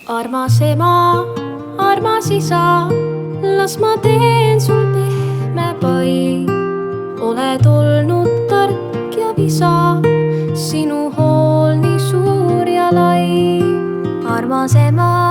armas ema, armas isa, las ma teen sul pehme pai. Oled olnud tark ja visa, sinu hool nii suur ja lai. Armas ema,